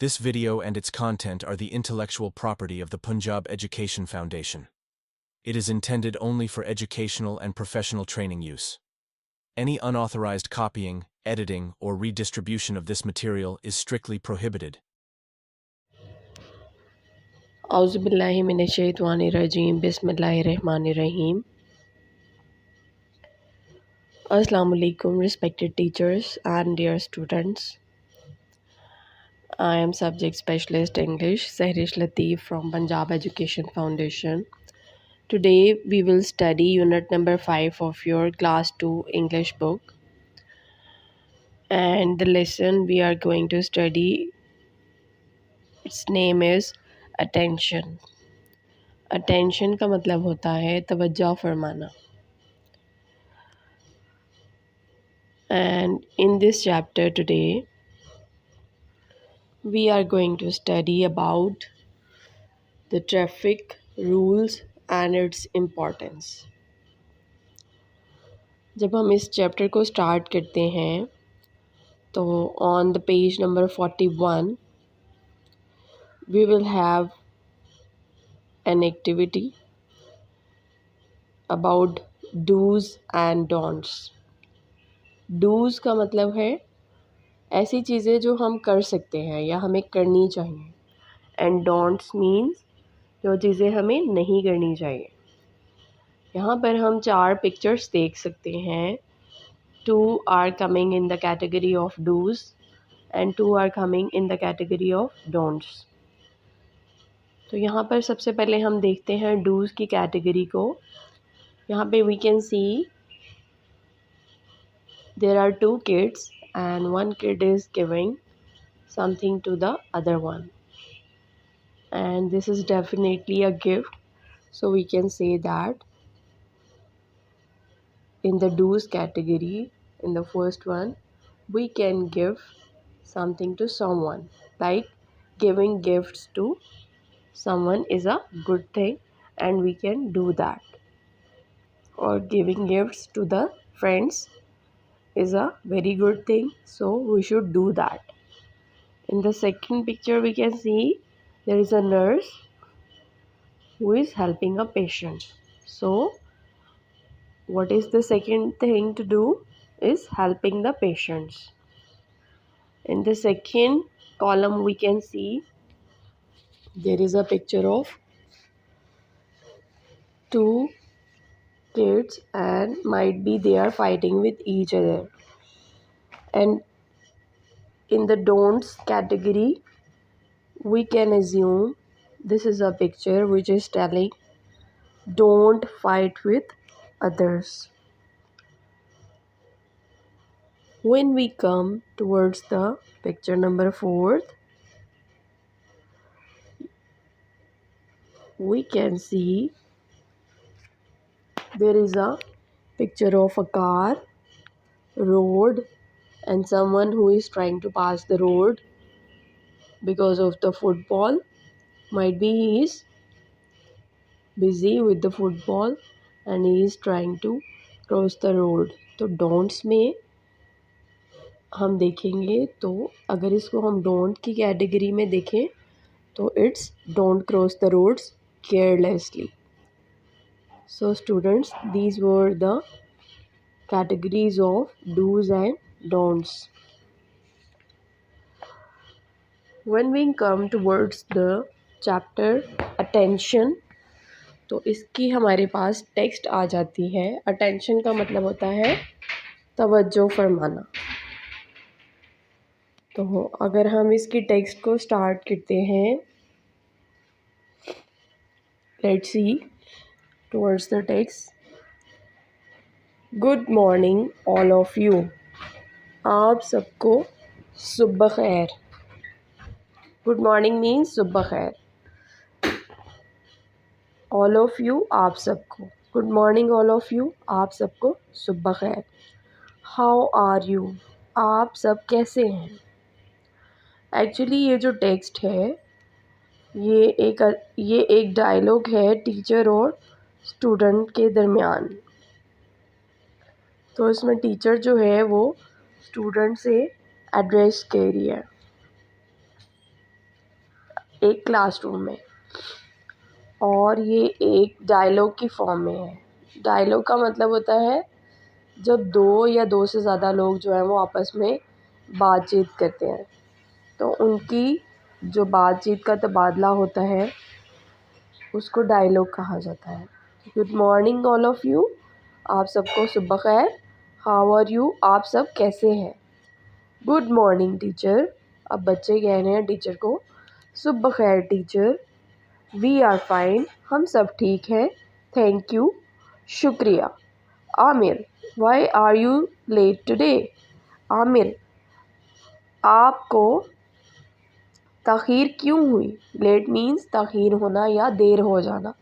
This video and its content are the intellectual property of the Punjab Education Foundation. It is intended only for educational and professional training use. Any unauthorized copying, editing, or redistribution of this material is strictly prohibited. Auzubillahiminash-shaytanir-rajeem. Bismillahir-rahmanir-rahim. Assalamu alaikum, respected teachers and dear students. I am Subject Specialist English, Sehrish Lateef from Punjab Education Foundation. Today we will study unit number 5 of your class 2 English book. And the lesson we are going to study, its name is attention. Attention का मतलब होता है तवज्जो फरमाना. And in this chapter today, we are going to study about the traffic rules and its importance. जब हम इस chapter को start करते हैं तो on the page number 41 we will have an activity about do's and don'ts. do's का मतलब है ऐसी चीज़ें जो हम कर सकते हैं या हमें करनी चाहिए, and don'ts means जो चीज़ें हमें नहीं करनी चाहिए. यहाँ पर हम 4 पिक्चर्स देख सकते हैं. 2 are coming in the category of do's and 2 are coming in the category of don'ts. तो यहाँ पर सबसे पहले हम देखते हैं do's की कैटेगरी को. यहाँ पे we can see there are 2 kids and one kid is giving something to the other one, and this is definitely a gift, so we can say that in the do's category, in the first one, we can give something to someone. Like giving gifts to someone is a good thing and we can do that. Or giving gifts to the friends is a very good thing, so we should do that. In the second picture we can see there is a nurse who is helping a patient. So what is the second thing to do is helping the patients. In the second column we can see there is a picture of 2 kids and might be they are fighting with each other. And in the don'ts category we can assume this is a picture which is telling don't fight with others. When we come towards the picture number 4, we can see there is a picture of a car, road, and someone who is trying to pass the road because of the football. Might be he is busy with the football and he is trying to cross the road. तो don'ts में हम देखेंगे तो अगर इसको हम don't की category में देखें तो it's don't cross the roads carelessly. So students, these were the categories of do's and don'ts. When we come towards the chapter attention, तो इसकी हमारे पास टेक्स्ट आ जाती है. अटेंशन का मतलब होता है तवज्जो फरमाना. तो अगर हम इसकी टेक्स्ट को स्टार्ट करते हैं, let's see towards the text. Good morning all of you. आप सबको सुबह खैर. गुड मॉर्निंग मीन्स सुबह खैर. ऑल ऑफ यू आप सबको. Good morning all of you आप सबको सुबह खैर. How are you. आप सब कैसे हैं. एक्चुअली ये जो टेक्स्ट है ये एक डायलॉग है टीचर और स्टूडेंट के दरमियान. तो इसमें टीचर जो है वो स्टूडेंट से एड्रेस कह रही है. एक क्लासरूम में, और ये एक डायलॉग की फॉर्म में है। डायलॉग का मतलब होता है जब दो या दो से ज़्यादा लोग जो हैं वो आपस में बातचीत करते हैं, तो उनकी जो बातचीत का तबादला होता है उसको डायलॉग कहा जाता है। Good morning all of you, आप सबको सुबह खैर। हाउ आर यू, आप सब कैसे हैं। गुड मॉर्निंग टीचर, अब बच्चे कह रहे हैं टीचर को सुबह खैर टीचर। वी आर फाइन, हम सब ठीक हैं। थैंक यू, शुक्रिया। Aamir, why are you late today. Aamir, आपको ताख़ीर क्यों हुई। लेट मीन्स ताख़ीर होना या देर हो जाना।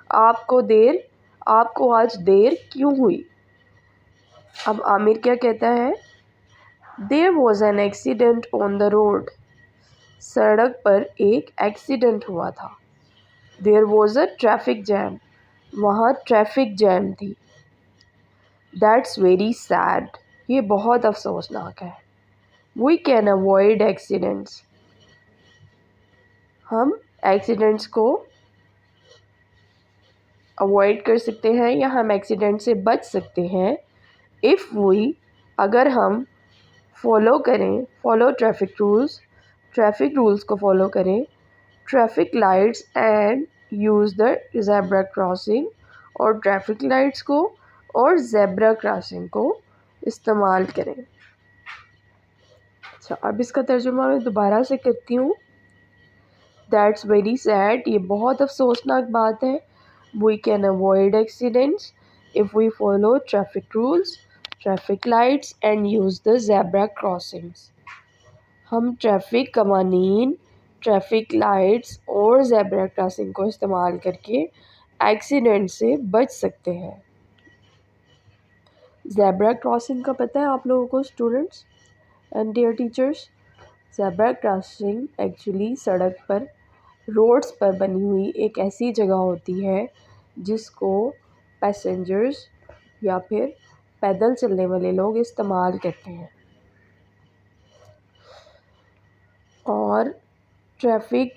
आपको आज देर क्यों हुई। अब आमिर क्या कहता है, there was an accident on the road. सड़क पर एक एक्सीडेंट हुआ था। There was a traffic jam, वहाँ ट्रैफिक जैम थी। दैट्स वेरी सैड, ये बहुत अफसोसनाक है। वी कैन अवॉइड एक्सीडेंट्स, हम एक्सीडेंट्स को अवॉइड कर सकते हैं या हम एक्सीडेंट से बच सकते हैं। इफ़ वी, अगर हम फॉलो ट्रैफिक रूल्स को फॉलो करें, traffic lights and use the zebra crossing, और ट्रैफिक लाइट्स को और ज़ेब्रा क्रॉसिंग को इस्तेमाल करें। अच्छा, अब इसका तर्जुमा मैं दोबारा से करती हूँ। दैट्स वेरी सैड, ये बहुत अफसोसनाक बात है। We can avoid accidents if we follow traffic rules, traffic lights and use the zebra crossings. हम ट्रैफिक कवानीन, ट्रैफिक लाइट्स और ज़ेब्रा क्रॉसिंग को इस्तेमाल करके एक्सीडेंट से बच सकते हैं। ज़ेब्रा क्रॉसिंग का पता है आप लोगों को students and dear teachers. Zebra crossing actually सड़क पर, रोड्स पर बनी हुई एक ऐसी जगह होती है जिसको पैसेंजर्स या फिर पैदल चलने वाले लोग इस्तेमाल करते हैं। और ट्रैफिक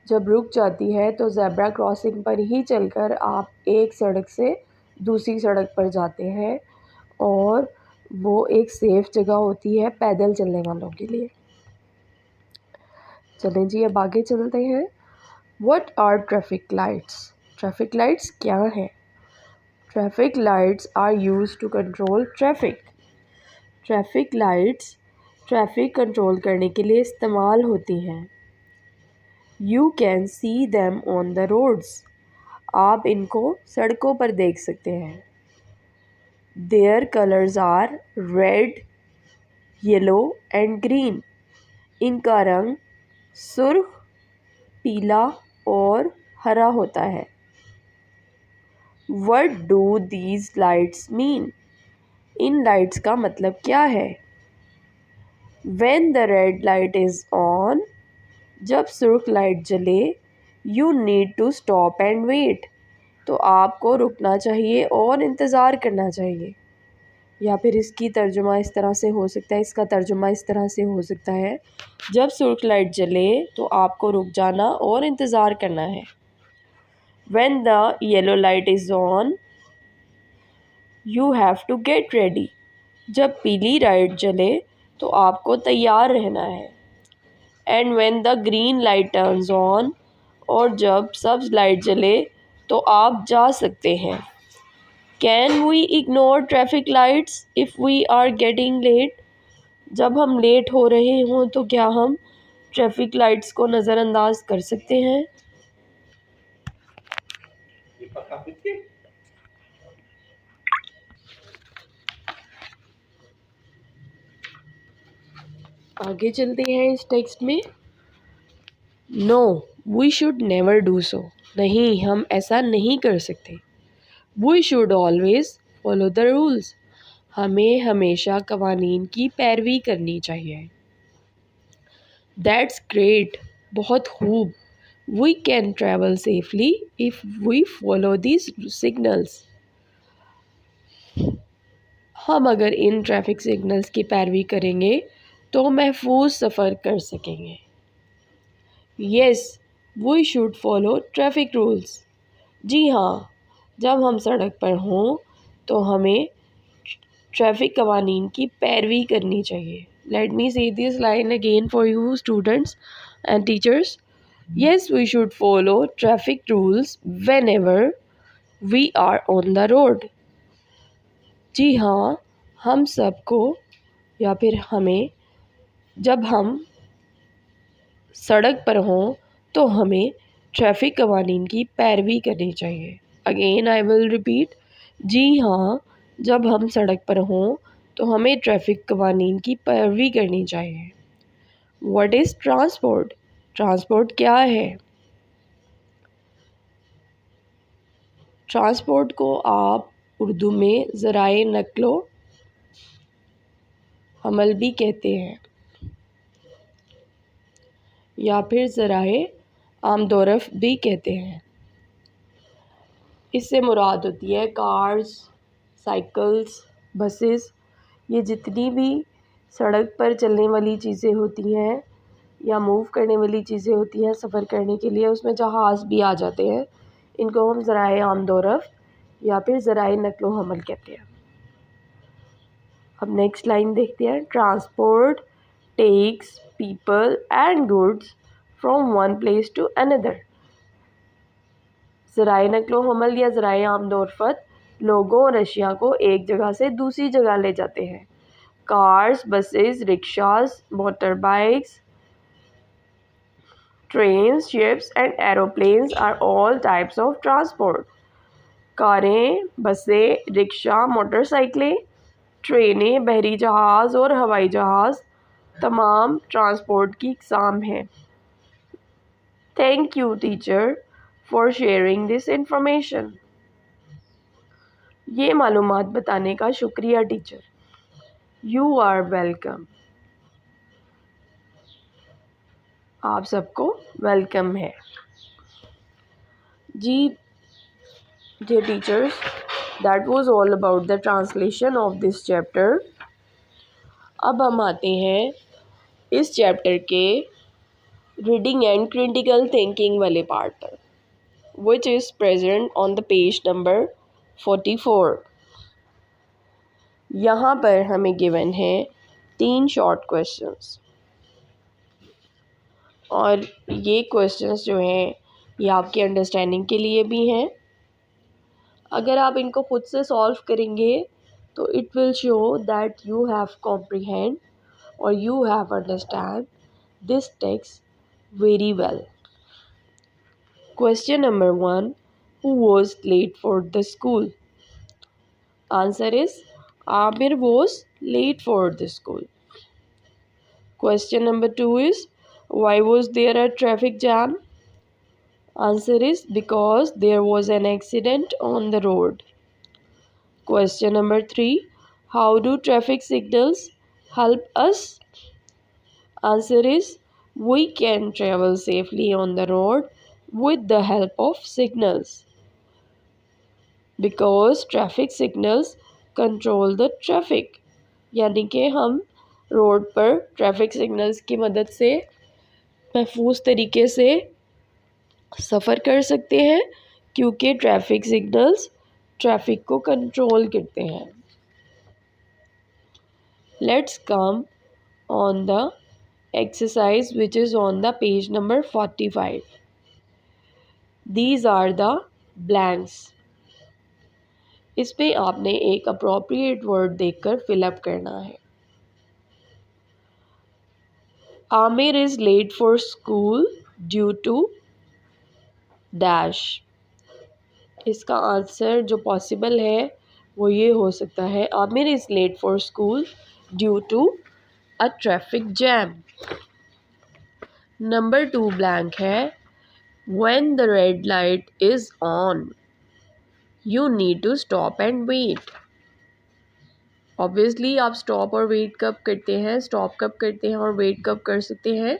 जब रुक जाती है तो ज़ेब्रा क्रॉसिंग पर ही चलकर आप एक सड़क से दूसरी सड़क पर जाते हैं, और वो एक सेफ़ जगह होती है पैदल चलने वालों के लिए। चलें जी, अब आगे चलते हैं। What are traffic lights, traffic lights क्या हैं। Traffic lights are used to control traffic. Traffic lights traffic control करने के लिए इस्तेमाल होती हैं। You can see them on the roads, आप इनको सड़कों पर देख सकते हैं। Their colours are red, yellow and green, इनका रंग सुर्ख, पीला और हरा होता है। What do these lights mean, इन लाइट्स का मतलब क्या है। When the red light is on, जब सुर्ख लाइट जले, you need to stop and wait, तो आपको रुकना चाहिए और इंतज़ार करना चाहिए। या फिर इसका तर्जुमा इस तरह से हो सकता है, जब सुर्ख लाइट जले तो आपको रुक जाना और इंतज़ार करना है। When the yellow light is on, you have to get ready, जब पीली लाइट जले तो आपको तैयार रहना है। And when the green light turns on, और जब सब्ज़ लाइट जले तो आप जा सकते हैं। Can we ignore traffic lights if we are getting late? जब हम लेट हो रहे हों तो क्या हम ट्रैफिक लाइट्स को नज़रअंदाज कर सकते हैं। आगे चलते हैं इस टेक्स्ट में। No we should never do so, नहीं हम ऐसा नहीं कर सकते। We should always follow the rules, हमें हमेशा कवानीन की पैरवी करनी चाहिए। दैट्स ग्रेट, बहुत खूब। We can travel safely if we follow this signals, हम अगर इन ट्रैफिक सिग्नल्स की पैरवी करेंगे तो महफूज सफ़र कर सकेंगे। Yes we should follow traffic rules. जी हाँ, जब हम सड़क पर हों तो हमें ट्रैफिक कवानीन की पैरवी करनी चाहिए। Let me say this line again for you students and teachers. Yes, we should follow traffic rules whenever we are on the road. जी हाँ, हम सबको या फिर हमें जब हम सड़क पर हों तो हमें ट्रैफिक कवानीन की पैरवी करनी चाहिए। Again I will repeat. जी हाँ, जब हम सड़क पर हों तो हमें ट्रैफिक कवानीन की पैरवी करनी चाहिए। What is transport? ट्रांसपोर्ट क्या है? ट्रांसपोर्ट को आप उर्दू में ज़राए नक्लो हमल भी कहते हैं या फिर ज़राए आमदोरफ़ भी कहते हैं। इससे मुराद होती है कार्स, साइकिल्स, बसेस, ये जितनी भी सड़क पर चलने वाली चीज़ें होती हैं या मूव करने वाली चीज़ें होती हैं सफ़र करने के लिए, उसमें जहाज़ भी आ जाते हैं। इनको हम ज़राए आमदोरफ़ या फिर ज़राए नक्लो हमल कहते हैं। अब नेक्स्ट लाइन देखते हैं। Transport takes people and goods from one place to another. ज़राए नक्लो हमल या ज़राए आमदोरफ़त लोगों और अशिया को एक जगह से दूसरी जगह ले जाते हैं। Cars, buses, rickshaws, motor bikes, trains, ships and aeroplanes are all types of transport. कारें, बसें, रिक्शा, मोटरसाइकिलें, ट्रेनें, बहरी जहाज़ और हवाई जहाज़ तमाम ट्रांसपोर्ट की इकसाम हैं। Thank you teacher for sharing this information. ये मालूमात बताने का शुक्रिया टीचर। You are welcome. आप सबको वेलकम है जी। Dear teachers, that was all about the translation of this chapter. अब हम आते हैं इस चैप्टर के रीडिंग एंड क्रिटिकल थिंकिंग वाले पार्ट पर, which is present on the page number 44. यहाँ पर हमें गिवन है 3 शॉर्ट क्वेश्चंस और ये क्वेश्चंस जो हैं ये आपकी अंडरस्टैंडिंग के लिए भी हैं। अगर आप इनको खुद से सॉल्व करेंगे तो it will show that you have comprehend और you have understand this text very well. Question number 1, who was late for the school? Answer is Aamir was late for the school. Question number 2 is why was there a traffic jam? Answer is because there was an accident on the road. Question number 3. How do traffic signals help us? Answer is we can travel safely on the road with the help of signals. Because traffic signals control the traffic. यानी कि हम road पर traffic signals की मदद से महफूज तरीके से सफ़र कर सकते हैं क्योंकि ट्रैफिक सिग्नल्स ट्रैफिक को कंट्रोल करते हैं। Let's come on the exercise which is on the page number 45. These are the blanks. इसमें आपने एक अप्रोप्रिएट वर्ड देखकर फिलअप करना है। Aamir is late for school due to dash. इसका आंसर जो पॉसिबल है वो ये हो सकता है Aamir is late for school due to a traffic jam. Number 2 blank है when the red light is on you need to stop and wait. Obviously आप स्टॉप और वेट कब करते हैं, स्टॉप कब करते हैं और वेट कब कर सकते हैं?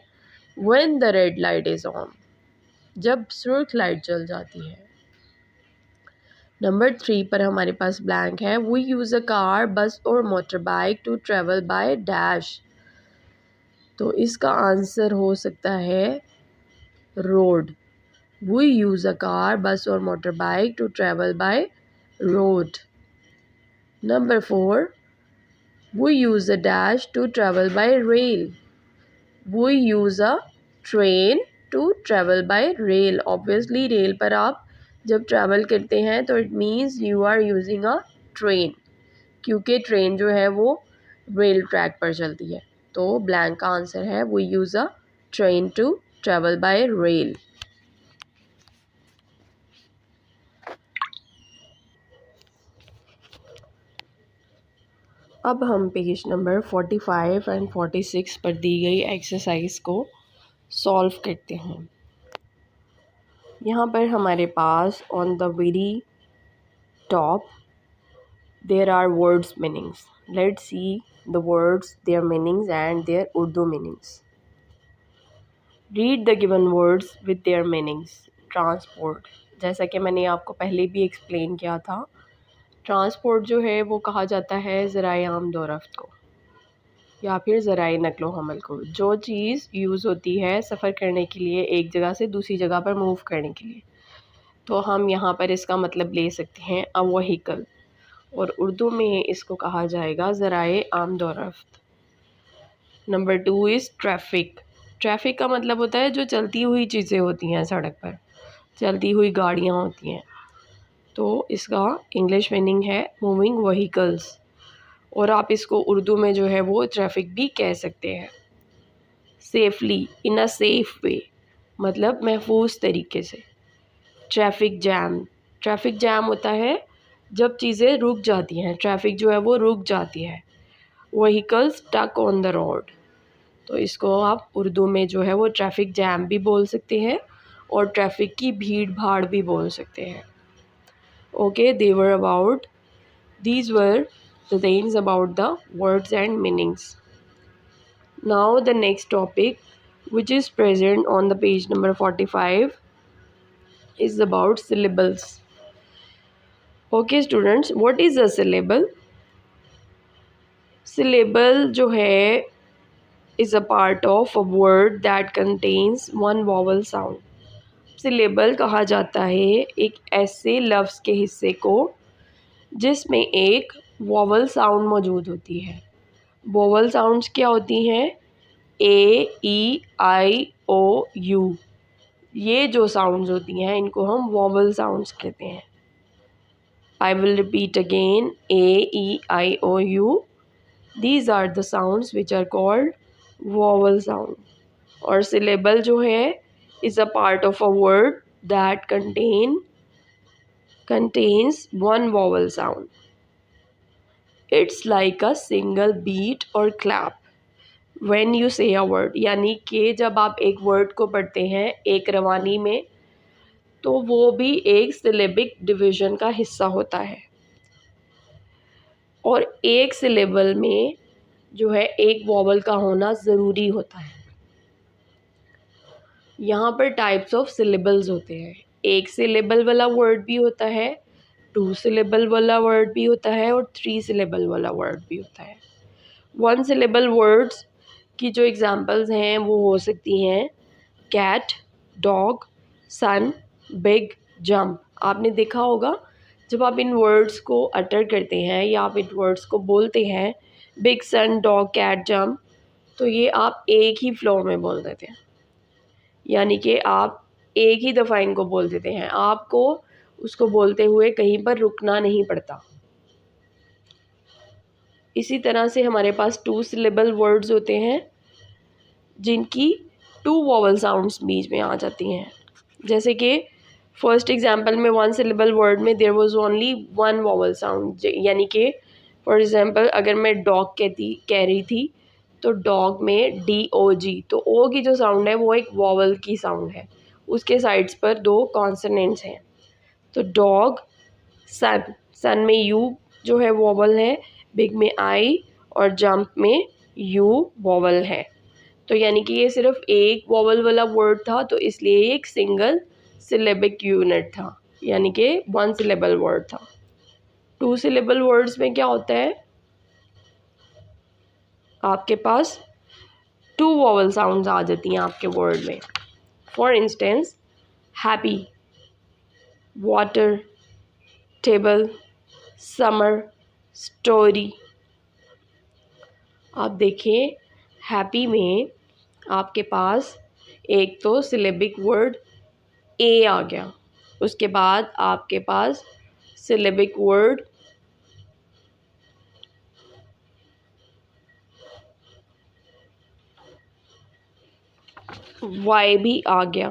When the red light is on, जब सुर्ख लाइट जल जाती है। नंबर 3 पर हमारे पास ब्लैंक है we use a car, bus और motor bike to travel by dash. तो इसका आंसर हो सकता है road. We use a car, bus or motorbike to travel by road. Number 4, we use a dash to travel by rail. We use a train to travel by rail. Obviously rail पर आप जब travel करते हैं तो it means you are using a train, क्योंकि train जो है वो रेल ट्रैक पर चलती है। तो ब्लैंक का आंसर है we use a train to travel by rail. अब हम पेज नंबर 45 एंड 46 पर दी गई एक्सरसाइज को सॉल्व करते हैं। यहाँ पर हमारे पास on the very top there are words meanings. Let's see the words, their meanings and their Urdu meanings. Read the given words with their meanings. Transport, जैसा कि मैंने आपको पहले भी एक्सप्लेन किया था, ट्रांसपोर्ट जो है वो कहा जाता है ज़राए आमदोरफ्त को या फिर ज़राए नकलो हमल को। जो चीज़ यूज़ होती है सफ़र करने के लिए, एक जगह से दूसरी जगह पर मूव करने के लिए, तो हम यहाँ पर इसका मतलब ले सकते हैं अ वहीकल, और उर्दू में इसको कहा जाएगा ज़राए आमदोरफ्त। Number 2 is traffic. ट्रैफ़िक का मतलब होता है जो चलती हुई चीज़ें होती हैं सड़क पर, चलती हुई गाड़ियाँ होती हैं, तो इसका इंग्लिश मीनिंग है मूविंग व्हीकल्स, और आप इसको उर्दू में जो है वो ट्रैफ़िक भी कह सकते हैं। Safely, in a safe way, मतलब महफूज तरीके से। ट्रैफिक जैम, ट्रैफिक जैम होता है जब चीज़ें रुक जाती हैं, ट्रैफिक जो है वो रुक जाती है। Vehicles stuck on the road, तो इसको आप उर्दू में जो है वो ट्रैफिक जैम भी बोल सकते हैं और ट्रैफिक की भीड़ भाड़ भी बोल सकते हैं। Okay, these were the things about the words and meanings. Now the next topic, which is present on the page number 45, is about syllables. Okay students, what is a syllable? Syllable जो है is a part of a word that contains one vowel sound. syllable कहा जाता है एक ऐसे लफ्ज़ के हिस्से को जिसमें एक वॉवल साउंड मौजूद होती है। वॉवल साउंड्स क्या होती हैं? ए, ई, आई, ओ, यू, ये जो साउंड्स होती हैं इनको हम वॉवल साउंड्स कहते हैं। I will repeat again, A, E, I, O, U. These are the sounds which are called vowel sound. और syllable जो है is a part of a word that contains one vowel sound. It's like a single beat or clap when you say a word. यानी कि जब आप एक word को पढ़ते हैं एक रवानी में, तो वो भी एक syllabic division का हिस्सा होता है, और एक सिलेबल में जो है एक वॉवल का होना ज़रूरी होता है। यहाँ पर टाइप्स ऑफ सिलेबल्स होते हैं। एक सिलेबल वाला वर्ड भी होता है, 2 सिलेबल वाला वर्ड भी होता है और 3 सिलेबल वाला वर्ड भी होता है। 1 सिलेबल वर्ड्स की जो एग्जांपल्स हैं वो हो सकती हैं कैट, डॉग, सन, बिग, जंप। आपने देखा होगा जब आप इन वर्ड्स को अटर करते हैं या आप इन वर्ड्स को बोलते हैं, बिग, सन, डॉग, कैट, जंप, तो ये आप एक ही फ्लो में बोल देते हैं, यानी कि आप एक ही दफ़ा इनको बोल देते हैं, आपको उसको बोलते हुए कहीं पर रुकना नहीं पड़ता। इसी तरह से हमारे पास 2 सिलेबल वर्ड्स होते हैं जिनकी 2 वॉवल साउंड्स बीच में आ जाती हैं। जैसे कि फर्स्ट एग्जांपल में 1 सिलेबल वर्ड में there was only 1 vowel sound, यानी कि फॉर एग्जांपल अगर मैं डॉग कह रही थी तो डॉग में DOG, तो ओ की जो साउंड है वो एक वॉवल की साउंड है, उसके साइड्स पर 2 कॉन्सोनेंट्स हैं। तो डॉग, सन, सन में यू जो है वॉवल है, बिग में आई और जंप में यू वॉवल है। तो यानी कि ये सिर्फ एक वॉवल वाला वर्ड था, तो इसलिए एक सिंगल सिलेबिक यूनिट था, यानी कि 1 सिलेबल वर्ड था। 2 सिलेबल वर्ड्स में क्या होता है, आपके पास 2 वॉवल साउंड्स आ जाती हैं आपके वर्ड में। For instance happy, water, table, summer, story. आप देखिए हैप्पी में आपके पास एक तो सिलेबिक वर्ड ए आ गया, उसके बाद आपके पास सिलेबिक वर्ड वाई भी आ गया।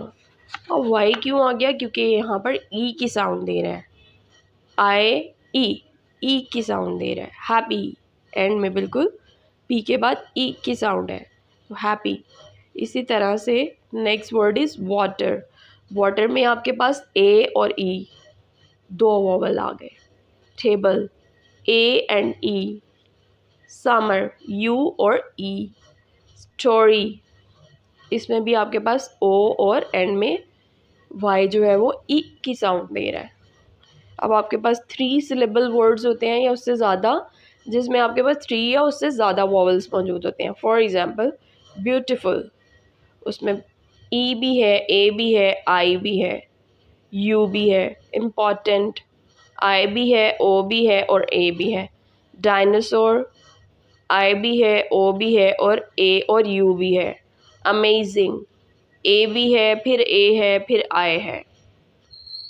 और वाई क्यों आ गया? क्योंकि यहाँ पर ई की साउंड दे रहा है, आई ई की साउंड दे रहा है। हैप्पी एंड में बिल्कुल पी के बाद ई की साउंड है, तो हैप्पी। इसी तरह से next word is water. Water में आपके पास ए और ई दो वोवल आ गए। Table A and E, summer you और ई, स्टोरी इसमें भी आपके पास ओ और एंड में वाई जो है वो ई की साउंड दे रहा है। अब आपके पास 3 सिलेबल वर्ड्स होते हैं या उससे ज़्यादा, जिसमें आपके पास 3 या उससे ज़्यादा वॉवल्स मौजूद होते हैं। फॉर एग्जांपल ब्यूटीफुल, उसमें ई भी है, ए भी है, आई भी है, यू भी है। इम्पॉर्टेंट, आई भी है, ओ भी है और ए भी है। डायनासोर, आई भी है, ओ भी है और ए और यू भी है। अमेजिंग, ए भी है, फिर ए है, फिर आई है।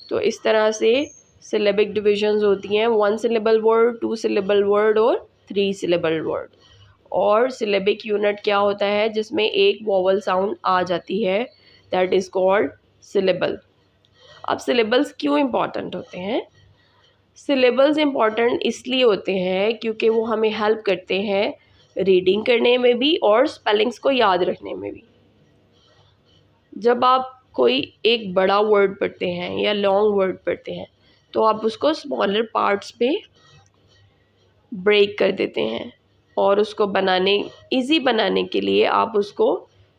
तो इस तरह से सिलेबिक डिविजन्स होती हैं, 1 सिलेबल वर्ड, 2 सिलेबल वर्ड और 3 सिलेबल वर्ड। और सिलेबिक यूनिट क्या होता है? जिसमें एक वोवल साउंड आ जाती है, दैट इज़ कॉल्ड सिलेबल। अब सिलेबल्स क्यों इम्पॉर्टेंट होते हैं? सिलेबल्स इम्पॉर्टेंट इसलिए होते हैं क्योंकि वो हमें हेल्प करते हैं रीडिंग करने में भी और स्पेलिंग्स को याद रखने में भी। जब आप कोई एक बड़ा वर्ड पढ़ते हैं या लॉन्ग वर्ड पढ़ते हैं तो आप उसको स्मॉलर पार्ट्स में ब्रेक कर देते हैं और उसको इजी बनाने के लिए आप उसको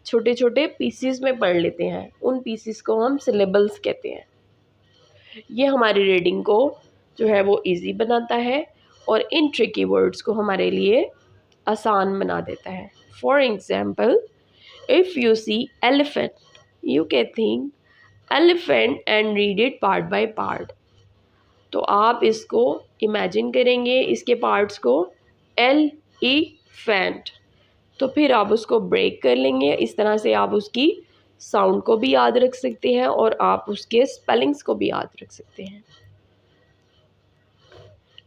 छोटे छोटे पीसीस में पढ़ लेते हैं। उन पीसीस को हम सिलेबल्स कहते हैं। ये हमारी रीडिंग को जो है वो इजी बनाता है और इन ट्रिकी वर्ड्स को हमारे लिए आसान बना देता है। For example, if you see elephant, you can think elephant and read it part by part। तो आप इसको इमेजिन करेंगे इसके पार्ट्स को, एलिफेंट, तो फिर आप उसको ब्रेक कर लेंगे। इस तरह से आप उसकी साउंड को भी याद रख सकते हैं और आप उसके स्पेलिंग्स को भी याद रख सकते हैं।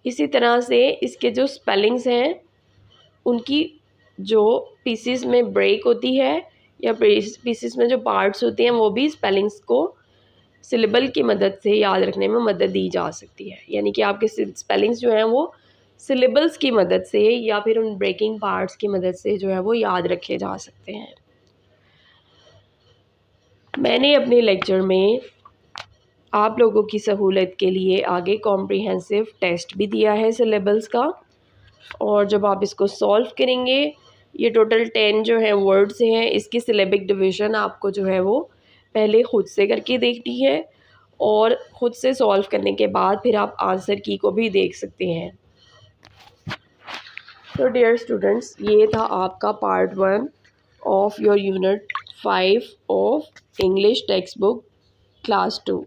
इसी तरह से इसके जो स्पेलिंग्स हैं उनकी जो पीसीस में ब्रेक होती है या पीसेस में जो पार्ट्स होते हैं वो भी स्पेलिंग्स को सिलेबल की मदद से याद रखने में मदद दी जा सकती है। यानी कि आपके स्पेलिंग्स जो हैं वो सिलेबल्स की मदद से या फिर उन ब्रेकिंग पार्ट्स की मदद से जो है वो याद रखे जा सकते हैं। मैंने अपने लेक्चर में आप लोगों की सहूलत के लिए आगे कॉम्प्रिहेंसिव टेस्ट भी दिया है सिलेबल्स का, और जब आप इसको सॉल्व करेंगे, ये टोटल 10 जो है वर्ड्स हैं, इसकी सिलेबिक डिवीज़न आपको जो है वो पहले ख़ुद से करके देखनी है और ख़ुद से सॉल्व करने के बाद फिर आप आंसर की को भी देख सकते हैं। तो डियर स्टूडेंट्स, ये था आपका part 1 of your unit 5 of English text book class 2।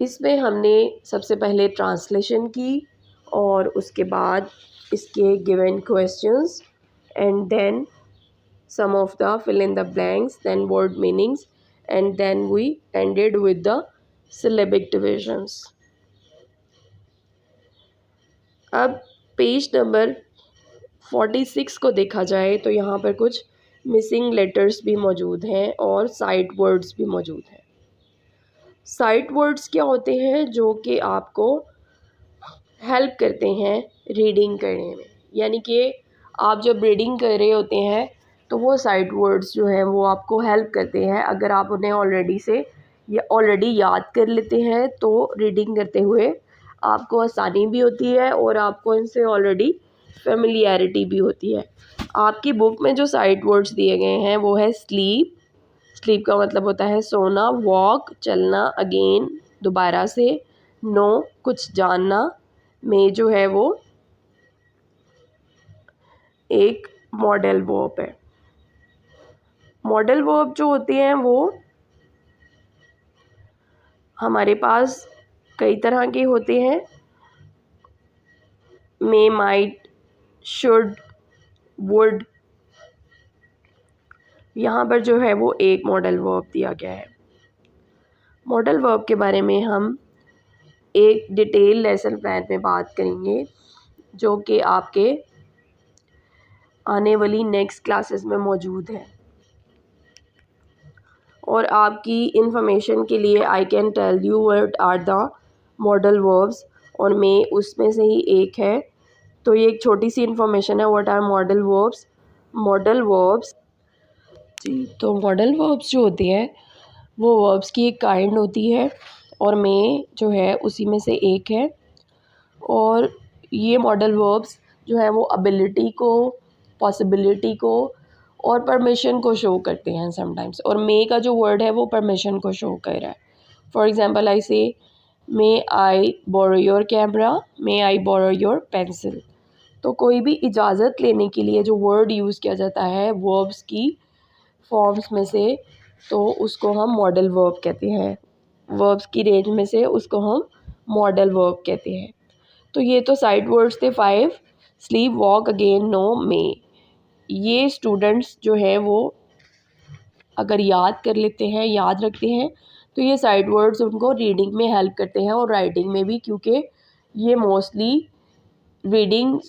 इसमें हमने सबसे पहले ट्रांसलेशन की और उसके बाद इसके given questions and then some of the fill in the blanks, then word meanings and then we ended with the syllabic divisions. अब पेज नंबर 46 को देखा जाए तो यहाँ पर कुछ मिसिंग लेटर्स भी मौजूद हैं और साइड वर्ड्स भी मौजूद हैं। साइड वर्ड्स क्या होते हैं? जो कि आपको हेल्प करते हैं रीडिंग करने में। यानी कि आप जब रीडिंग कर रहे होते हैं तो वो साइड वर्ड्स जो हैं वो आपको हेल्प करते हैं। अगर आप उन्हें ऑलरेडी याद कर लेते हैं तो रीडिंग करते हुए आपको आसानी भी होती है और आपको इनसे ऑलरेडी फेमिलियरिटी भी होती है। आपकी बुक में जो साइड वर्ड्स दिए गए हैं वो है स्लीप, स्लीप का मतलब होता है सोना, वॉक चलना, अगेन दोबारा से, नो कुछ जानना, में जो है वो एक मॉडल वर्ब है। मॉडल वर्ब जो होते हैं वो हमारे पास कई तरह के होते हैं। मे, माइट, शुड, वुड। यहाँ पर जो है वो एक मॉडल वर्ब दिया गया है। मॉडल वर्ब के बारे में हम एक डिटेल लेसन प्लान में बात करेंगे, जो कि आपके आने वाली नेक्स्ट क्लासेस में मौजूद है। और आपकी इंफॉर्मेशन के लिए I can tell you what are the modal verbs, और मैं उसमें से ही एक है। तो ये एक छोटी सी इंफॉर्मेशन है, what are modal verbs. Modal verbs जी, तो मॉडल वर्ब्स जो होती हैं वो वर्ब्स की एक काइंड होती है, और मैं जो है उसी में से एक है। और ये मॉडल वर्ब्स जो है वो एबिलिटी को, पॉसिबिलिटी को और परमिशन को शो करते हैं समटाइम्स। और मे का जो वर्ड है वो परमिशन को शो कर रहा है। For example I say may I borrow your camera, may I borrow your pencil. तो कोई भी इजाज़त लेने के लिए जो वर्ड यूज़ किया जाता है वर्ब्स की फॉर्म्स में से, तो उसको हम मॉडल वर्ब कहते हैं। वर्ब्स की रेंज में से उसको हम मॉडल वर्ब कहते हैं। तो ये तो साइड वर्ड्स थे 5, स्लीप, वॉक, अगेन, नो, मे। ये स्टूडेंट्स जो है वो अगर याद कर लेते हैं, याद रखते हैं, तो ये साइड वर्ड्स उनको रीडिंग में हेल्प करते हैं और राइटिंग में भी, क्योंकि ये मोस्टली रीडिंग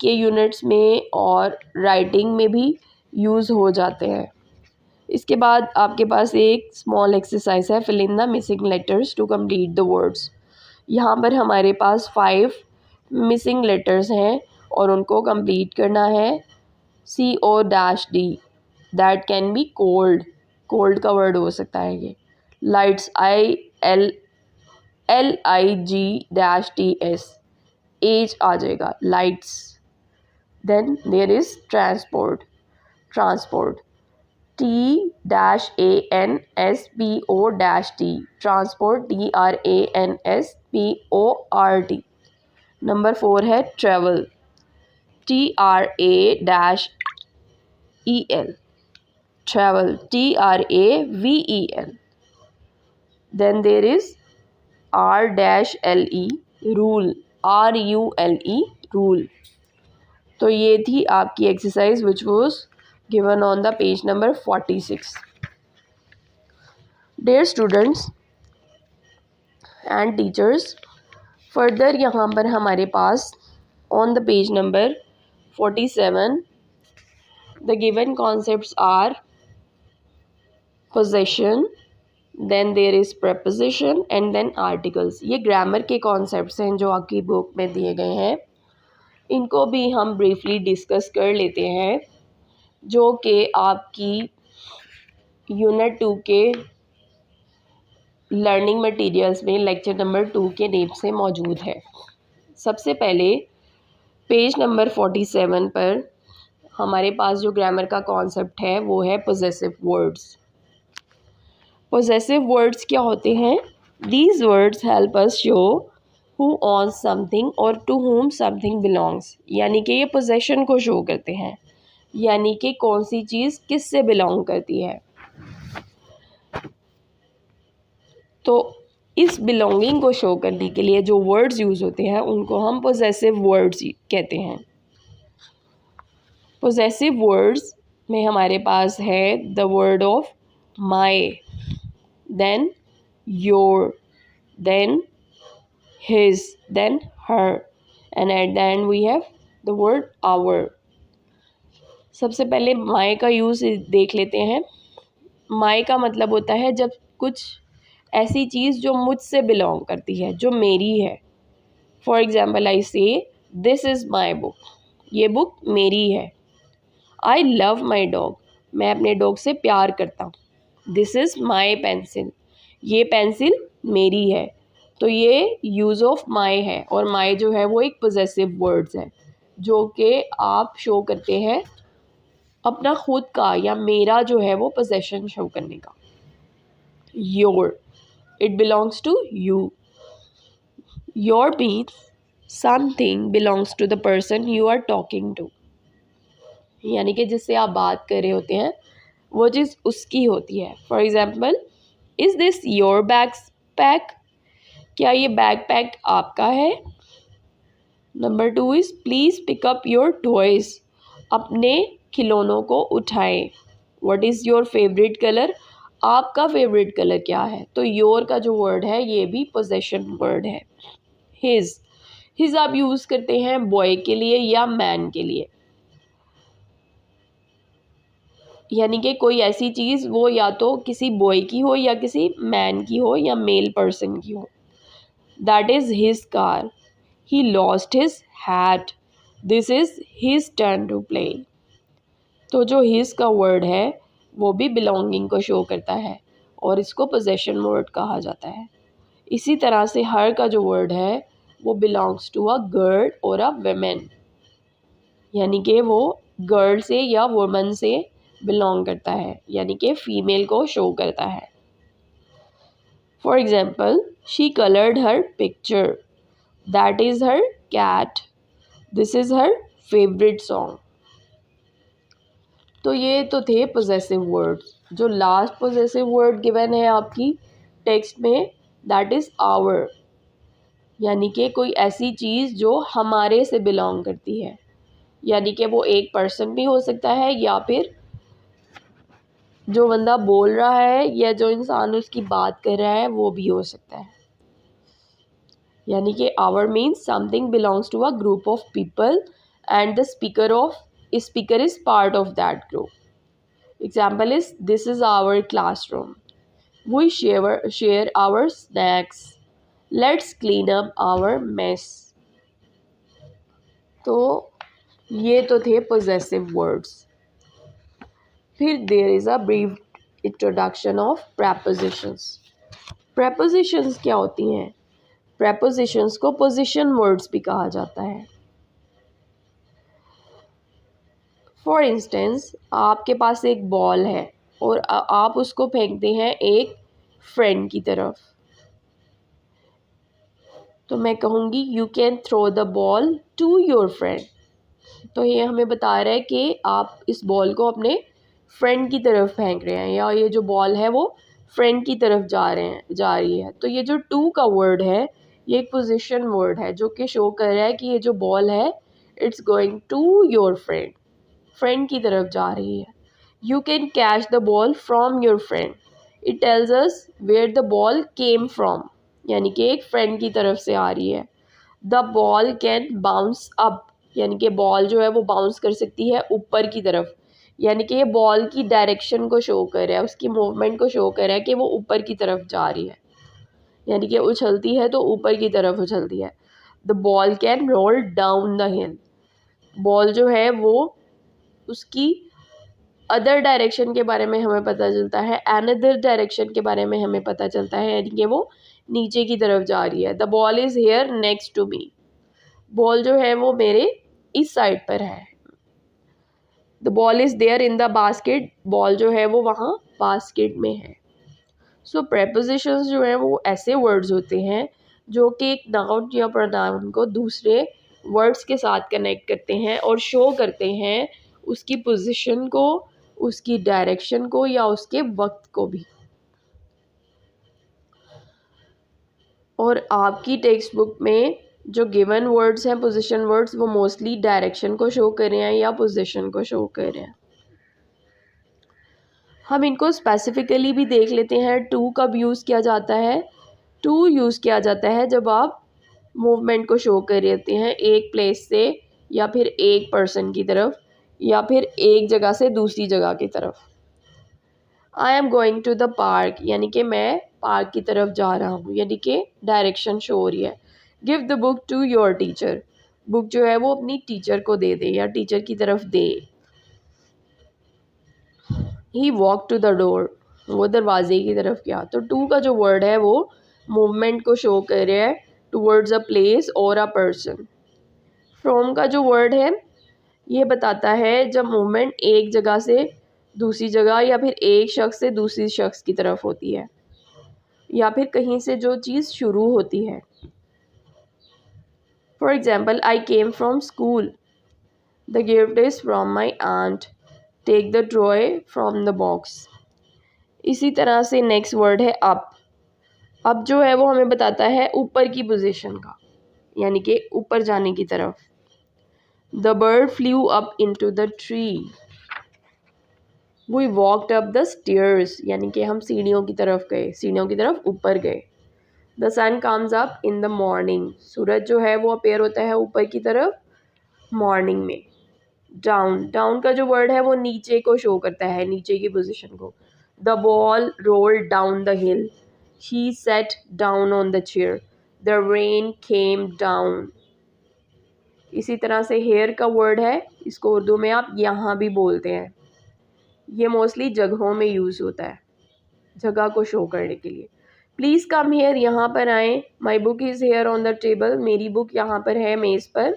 के यूनिट्स में और राइटिंग में भी यूज़ हो जाते हैं। इसके बाद आपके पास एक स्मॉल एक्सरसाइज है, fill in the missing letters to complete the words. यहाँ पर हमारे पास 5 मिसिंग लेटर्स हैं और उनको कंप्लीट करना है। CO-D, that can be cold, cold का वर्ड हो सकता है ये। लाइट्स, LIGTS, एज आ जाएगा, lights. Then there is transport, transport, TANSPOT, transport, TRANSPORT। Number 4 है travel, TRAEL, travel, TRAVEL. Then there is RLE, rule, RULE, rule. तो ये थी आपकी exercise which was given on the page number 46। Dear students and teachers, further यहाँ पर हमारे पास on the page number 47 the given concepts are possession, then there is preposition and then articles। ये grammar के कॉन्सेप्ट्स हैं जो आपकी book में दिए गए हैं। इनको भी हम ब्रीफली डिस्कस कर लेते हैं, जो कि आपकी यूनिट 2 के लर्निंग मटेरियल्स में लेक्चर नंबर 2 के नेम से मौजूद है। सबसे पहले पेज नंबर 47 पर हमारे पास जो ग्रामर का कॉन्सेप्ट है वो है पोजेसिव वर्ड्स। पोजेसिव वर्ड्स क्या होते हैं? These words help us show who owns something और टू हुम समथिंग बिलोंग्स। यानी कि ये पोजेशन को शो करते हैं, यानी कि कौन सी चीज़ किस से बिलोंग करती है। तो इस बिलोंगिंग को शो करने के लिए जो वर्ड्स यूज़ होते हैं उनको हम पोजेसिव वर्ड्स कहते हैं। पोजेसिव वर्ड्स में हमारे पास है the word of my, then your, then his, then her, and at the end we have the word our. सबसे पहले माई का यूज़ देख लेते हैं। माई का मतलब होता है जब कुछ ऐसी चीज़ जो मुझसे बिलोंग करती है, जो मेरी है। फॉर एग्ज़ाम्पल आई से दिस इज़ माई बुक, ये बुक मेरी है। आई लव माई डॉग, मैं अपने डॉग से प्यार करता हूँ। दिस इज़ माई पेंसिल, ये पेंसिल मेरी है। तो ये यूज़ ऑफ माई है, और माई जो है वो एक पोजेसिव वर्ड्स है जो कि आप शो करते हैं अपना खुद का या मेरा जो है वो पोजेशन शो करने का। Your, it belongs to you. Your means something belongs to the person you are talking to, यानी कि जिससे आप बात कर रहे होते हैं वो चीज़ उसकी होती है. For example, is this your bag pack? क्या ये बैग पैक आपका है? Number 2 is please pick up your toys. अपने खिलौनों को उठाएं. What is your favourite colour? आपका फेवरेट कलर क्या है? तो योर का जो वर्ड है ये भी पोजेशन वर्ड है. हिज आप यूज़ करते हैं बॉय के लिए या मैन के लिए, यानी कि कोई ऐसी चीज़ वो या तो किसी बॉय की हो या किसी मैन की हो या मेल पर्सन की हो. That is his car. He lost his hat. This is his turn to play. तो जो हिज का वर्ड है वो भी बिलोंगिंग को शो करता है और इसको पोजेशन वर्ड कहा जाता है. इसी तरह से हर का जो वर्ड है वो बिलोंग्स टू अ गर्ल और अ वेमेन, यानी कि वो गर्ल से या वुमन से बिलोंग करता है, यानी कि फीमेल को शो करता है. For example, she coloured her picture. That is her cat. This is her favourite song. तो ये तो थे पोजेसिव वर्ड्स. जो लास्ट पोजेसिव वर्ड गिवन है आपकी टेक्स्ट में, दैट इज़ आवर, यानी कि कोई ऐसी चीज़ जो हमारे से बिलोंग करती है, यानी कि वो एक पर्सन भी हो सकता है या फिर जो बंदा बोल रहा है या जो इंसान उसकी बात कर रहा है वो भी हो सकता है. यानी कि our means something belongs to a group of people and the speaker is part of that group. Example is this is our classroom. We share our snacks. Let's clean up our mess. तो ये तो थे possessive words. फिर there is a brief introduction of prepositions. Prepositions क्या होती हैं? Prepositions को position words भी कहा जाता है. फॉर इंस्टेंस, आपके पास एक बॉल है और आप उसको फेंकते हैं एक फ्रेंड की तरफ, तो मैं कहूँगी you can throw the ball to your friend. तो ये हमें बता रहा है कि आप इस बॉल को अपने फ्रेंड की तरफ फेंक रहे हैं, या ये जो बॉल है वो फ्रेंड की तरफ जा रही है. तो ये जो टू का वर्ड है ये एक पोजीशन वर्ड है जो कि शो कर रहा है कि ये जो बॉल है it's going to your friend. Friend की तरफ जा रही है. You can catch the ball from your friend. It tells us where the ball came from, यानी कि एक फ्रेंड की तरफ से आ रही है. The ball can bounce up, यानी कि बॉल जो है वो बाउंस कर सकती है ऊपर की तरफ, यानी कि ये बॉल की डायरेक्शन को शो कर रहा है, उसकी मूवमेंट को शो कर रहा है कि वो ऊपर की तरफ जा रही है, यानी कि उछलती है तो ऊपर की तरफ उछलती है. The ball can roll down the hill. Ball जो है वो उसकी अदर डायरेक्शन के बारे में हमें पता चलता है, अनदर डायरेक्शन के बारे में हमें पता चलता है, यानी कि वो नीचे की तरफ जा रही है. The ball is here next to me. Ball जो है वो मेरे इस साइड पर है. The ball is there in the basket. Ball जो है वो वहाँ बास्केट में है. सो प्रेपोजिशंस जो है वो ऐसे वर्ड्स होते हैं जो कि एक नाउन या प्रोनाउन को दूसरे वर्ड्स के साथ कनेक्ट करते हैं और शो करते हैं उसकी पोजीशन को, उसकी डायरेक्शन को या उसके वक्त को भी. और आपकी टेक्स्ट बुक में जो गिवन वर्ड्स हैं पोजीशन वर्ड्स, वो मोस्टली डायरेक्शन को शो कर रहे हैं या पोजीशन को शो कर रहे हैं. हम इनको स्पेसिफिकली भी देख लेते हैं. टू कब यूज़ किया जाता है? टू यूज़ किया जाता है जब आप मूवमेंट को शो कर देते हैं एक प्लेस से या फिर एक पर्सन की तरफ या फिर एक जगह से दूसरी जगह की तरफ. I am going to the park, यानी कि मैं पार्क की तरफ जा रहा हूँ, यानी कि डायरेक्शन शो हो रही है. Give the book to your teacher. Book जो है वो अपनी टीचर को दे दे या टीचर की तरफ दे. ही वॉक टू द डोर. वो दरवाजे की तरफ गया. तो टू का जो वर्ड है वो मूवमेंट को शो कर रहा है टूवर्ड्स अ प्लेस और अ पर्सन. फ्रॉम का जो वर्ड है ये बताता है जब मूवमेंट एक जगह से दूसरी जगह या फिर एक शख्स से दूसरी शख्स की तरफ होती है या फिर कहीं से जो चीज़ शुरू होती है. For example, I came from school. The gift is from my aunt. Take the toy from the box. इसी तरह से नेक्स्ट वर्ड है अप। अप जो है वो हमें बताता है ऊपर की पोजीशन का, यानी कि ऊपर जाने की तरफ। The bird flew up into the tree. We walked up the stairs, यानी कि हम सीढ़ियों की तरफ गए, सीढ़ियों की तरफ ऊपर गए। The sun comes up in the morning. सूरज जो है वो अपेयर होता है ऊपर की तरफ मॉर्निंग में। डाउन, डाउन का जो वर्ड है वो नीचे को शो करता है, नीचे की पोजीशन को। The ball rolled down the hill. She said down on the chair. The rain came down. इसी तरह से हेयर का वर्ड है, इसको उर्दू में आप यहाँ भी बोलते हैं। ये मोस्टली जगहों में यूज़ होता है, जगह को शो करने के लिए। प्लीज़ कम हेयर, यहाँ पर आएँ। My book is here on the table. मेरी बुक यहाँ पर है मेज़ पर।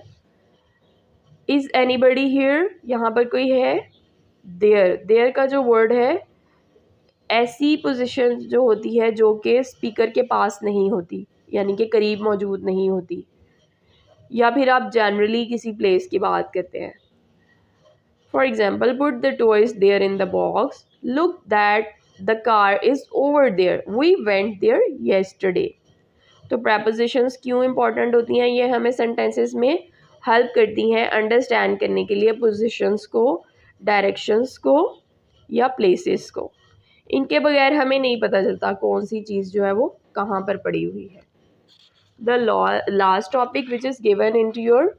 इज़ एनीबडी हेयर, यहाँ पर कोई है। देयर, देयर का जो वर्ड है, ऐसी पोजीशन जो होती है जो कि स्पीकर के पास नहीं होती, यानी कि करीब मौजूद नहीं होती, या फिर आप जनरली किसी प्लेस की बात करते हैं। For example, put the toys there in the box. Look that the car is over there. We went there yesterday. तो प्रपोजिशंस क्यों इंपॉर्टेंट होती हैं, ये हमें सेंटेंसेस में हेल्प करती हैं अंडरस्टैंड करने के लिए पोजीशंस को, डायरेक्शंस को या प्लेसेस को। इनके बगैर हमें नहीं पता चलता कौन सी चीज़ जो है वो कहाँ पर पड़ी हुई है। The last topic which is given into your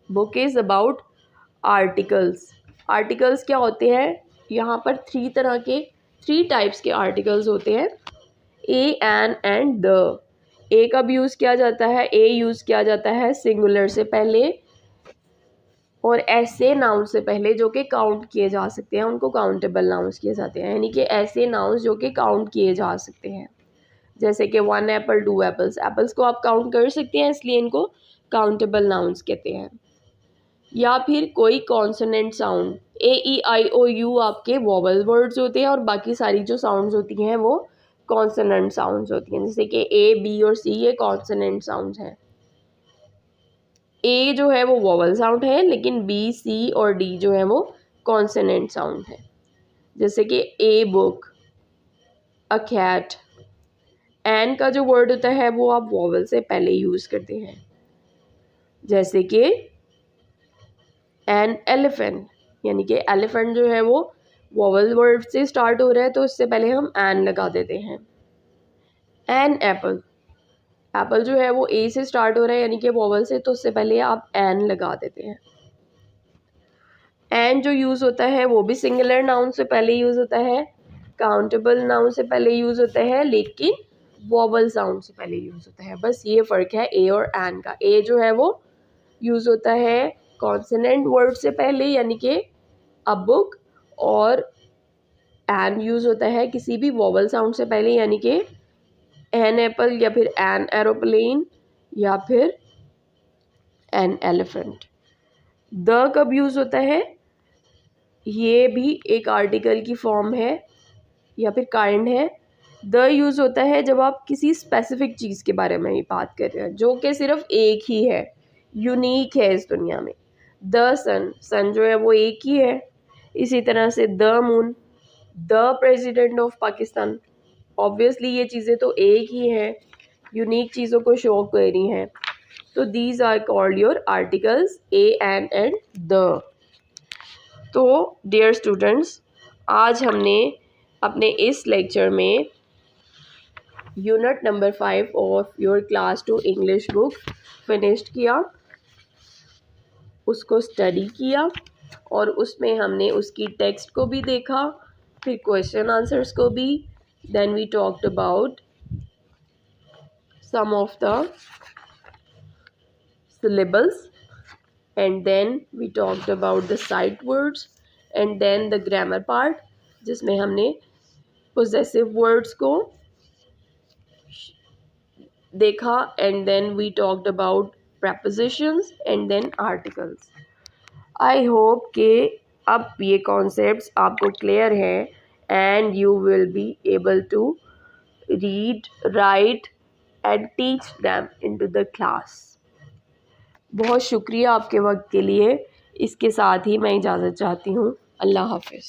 book is about articles. Articles क्या होते हैं, यहाँ पर थ्री टाइप्स के आर्टिकल्स होते हैं। ए, एन एंड द। ए कब यूज़ किया जाता है, ए यूज़ किया जाता है सिंगुलर से पहले और ऐसे नाउन से पहले जो कि काउंट किए जा सकते हैं, उनको काउंटेबल नाउन्स किए जाते हैं, यानी कि ऐसे नाउन्स जो कि काउंट किए जा सकते हैं। जैसे कि 1 एप्पल 2 एप्पल्स, एप्पल्स को आप काउंट कर सकते हैं, इसलिए इनको काउंटेबल नाउन्स कहते हैं। या फिर कोई consonant sound, A E I O U आपके वोवल वर्ड्स होते हैं और बाकी सारी जो साउंड्स होती हैं वो कॉन्सोनेंट साउंड्स होती हैं। जैसे कि ए, बी और सी, ये कॉन्सोनेंट साउंड्स हैं। ए जो है वो वोवल साउंड है, लेकिन बी, सी और डी जो है वो कॉन्सोनेंट साउंड है। जैसे कि a book, a cat. An का जो वर्ड होता है वो आप वोवल से पहले यूज़ करते हैं, जैसे कि एन एलिफेंट, यानी कि एलिफेंट जो है वो वोवल वर्ड से स्टार्ट हो रहा है तो उससे पहले हम एन लगा देते हैं। एन एप्पल, एप्पल जो है वो ए से स्टार्ट हो रहा है यानी कि वोवल से, तो उससे पहले आप एन लगा देते हैं। एन जो यूज़ होता है वो भी सिंगुलर नाउन से पहले यूज़ होता है, काउंटेबल नाउन से पहले यूज़ होता है, लेकिन वोवल साउंड से पहले यूज़ होता है। बस ये फ़र्क है ए और एन का। ए जो है वो यूज़ होता है कॉन्सोनेंट वर्ड से पहले, यानी कि अ बुक, और एन यूज़ होता है किसी भी वोवल साउंड से पहले, यानी कि एन एप्पल या फिर एन एरोप्लेन या फिर एन एलिफेंट। द कब यूज़ होता है, ये भी एक आर्टिकल की फॉर्म है या फिर काइंड है। द यूज़ होता है जब आप किसी स्पेसिफिक चीज़ के बारे में ही बात कर रहे हैं जो कि सिर्फ एक ही है, यूनिक है इस दुनिया में। द सन, सन जो है वो एक ही है। इसी तरह से the moon, the president of Pakistan, obviously ये चीज़ें तो एक ही हैं, यूनिक चीज़ों को शो कर रही हैं। तो these are called your articles a, an and the. तो डियर स्टूडेंट्स, आज हमने अपने इस लेक्चर में unit number 5 of your class 2 English book finished किया, उसको स्टडी किया और उसमें हमने उसकी टेक्स्ट को भी देखा, फिर क्वेश्चन आंसर्स को भी। Then we talked about some of the syllables, and then we talked about the sight words, and then the grammar part जिसमें हमने possessive words को देखा, and then we talked about prepositions and then articles. I hope कि अब ये concepts आपको clear हैं and you will be able to read, write and teach them into the class. बहुत शुक्रिया आपके वक्त के लिए। इसके साथ ही मैं इजाज़त चाहती हूँ। अल्लाह हाफ़िज़।